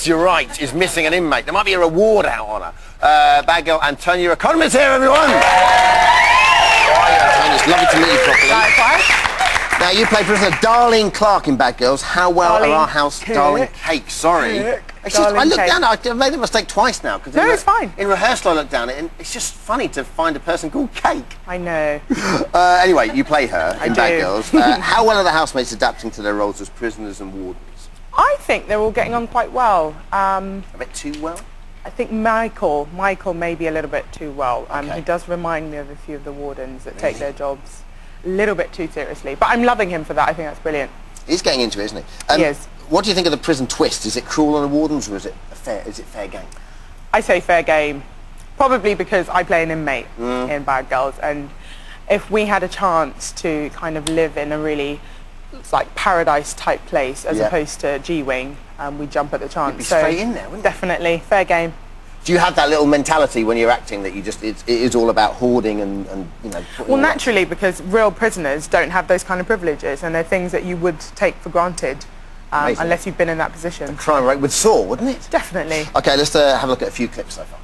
to your right is missing an inmate. There might be a reward out on her. Bad girl Antonia Okonma's here, everyone! How are you, Antonia? It's lovely to meet you properly. Likewise. Now, you play Prisoner Darlene Clark in Bad Girls. How well are our house... Darlene Cake, sorry. I looked down, I've made a mistake twice now. No, it's fine. In rehearsal, I looked down and it's just funny to find a person called Cake. I know. Anyway, you play her in Bad Girls. How well are the housemates adapting to their roles as prisoners and wardens? I think they're all getting on quite well. A bit too well? I think Michael maybe a little bit too well. Okay. He does remind me of a few of the wardens that take their jobs a little bit too seriously. But I'm loving him for that. I think that's brilliant. He's getting into it, isn't he? He is. What do you think of the prison twist? Is it cruel on the wardens, or is it fair game? I say fair game. Probably because I play an inmate in Bad Girls, and if we had a chance to kind of live in a really like paradise type place as opposed to G-Wing, we'd jump at the chance. You'd be straight in there, wouldn't you? Definitely, fair game. Do you have that little mentality when you're acting that you just it is all about hoarding and you know? Well, naturally, because real prisoners don't have those kind of privileges, and they're things that you would take for granted unless you've been in that position. A crime rate would soar, wouldn't it? Definitely. Okay, let's have a look at a few clips so far.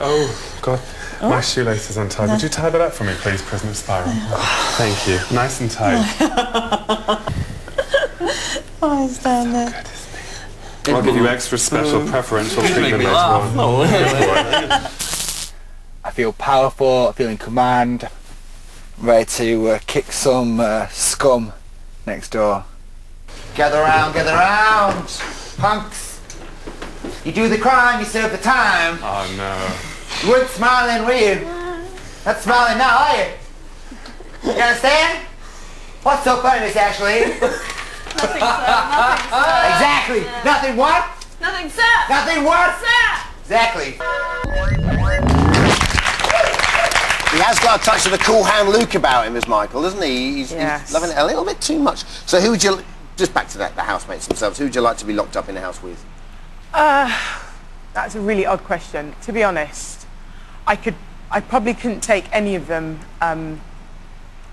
Oh, God. My shoelace is untied. Would you tie that up for me, please, Prisoner Spiral? Thank you. Nice and tight. Oh, it's down there. Good, isn't it? I'll give you extra special preferential treatment later on. I feel powerful, I feel in command, ready to kick some scum next door. Gather round, punks. You do the crime, you serve the time. Oh, no. You weren't smiling, were you? Not smiling now, are you? You understand? What's so funny, Miss Ashley? Nothing, sir. Nothing, sir. Exactly. Nothing what? Nothing, sir. Nothing what? Sir. Exactly. He has got a touch of the cool hand Luke about him, as Michael, doesn't he? He's loving it a little bit too much. So who would you... Just back to that, the housemates themselves. Who would you like to be locked up in the house with? That's a really odd question. To be honest, I probably couldn't take any of them.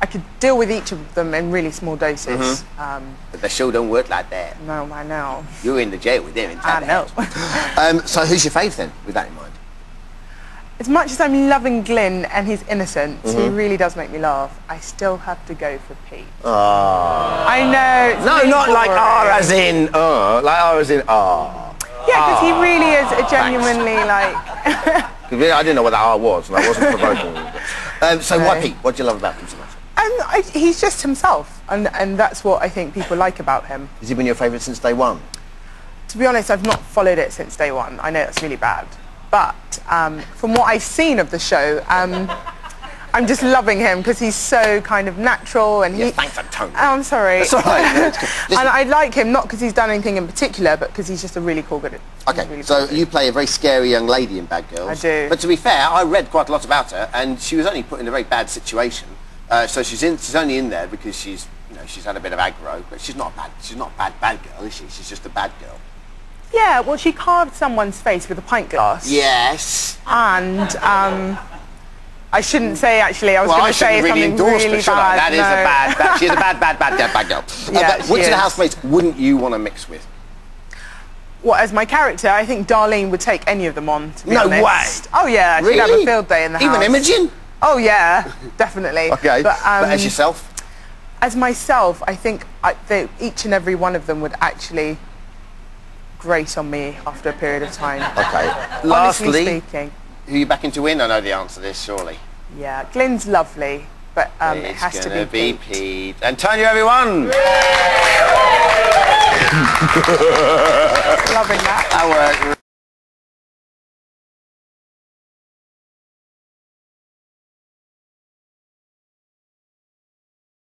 I could deal with each of them in really small doses. But the show don't work like that. No, I know. You're in the jail with them inside I know. the house. So who's your fave then, with that in mind? As much as I'm loving Glyn and his innocence, he really does make me laugh, I still have to go for Pete. Oh. I know. It's No, really not like boring. R as in, like R as in, Yeah, because he really is a genuinely like... I didn't know what that R was, and I wasn't provoking. So why Pete? What do you love about him so much? He's just himself, and that's what I think people like about him. Has he been your favourite since day one? To be honest, I've not followed it since day one. I know that's really bad. But from what I've seen of the show, I'm just loving him because he's so kind of natural and Thanks, Antonia. Oh, I'm sorry. That's all right. And I like him not because he's done anything in particular, but because he's just a really cool good. Okay, really so cool you play a very scary young lady in Bad Girls. I do. But to be fair, I read quite a lot about her, and she was only put in a very bad situation. So she's only in there because she's had a bit of aggro, but she's not a bad girl, is she? She's just a bad girl. Yeah, well, she carved someone's face with a pint glass. Yes. And I shouldn't say, actually. I was going to say something really bad. That is a bad. She's a bad girl. Yeah, but which of the housemates wouldn't you want to mix with? What, as my character, I think Darlene would take any of them on, to be honest. No way. Oh, yeah. Really? She'd have a field day in the house. Even Imogen? Oh, yeah. Definitely. Okay. But as yourself? As myself, I think each and every one of them would actually grate on me after a period of time. Okay. Honestly Lastly, speaking. who are you backing to win? I know the answer to this, surely. Yeah, Glyn's lovely, but it has to be Pete. Antonia, everyone! Loving that. That worked.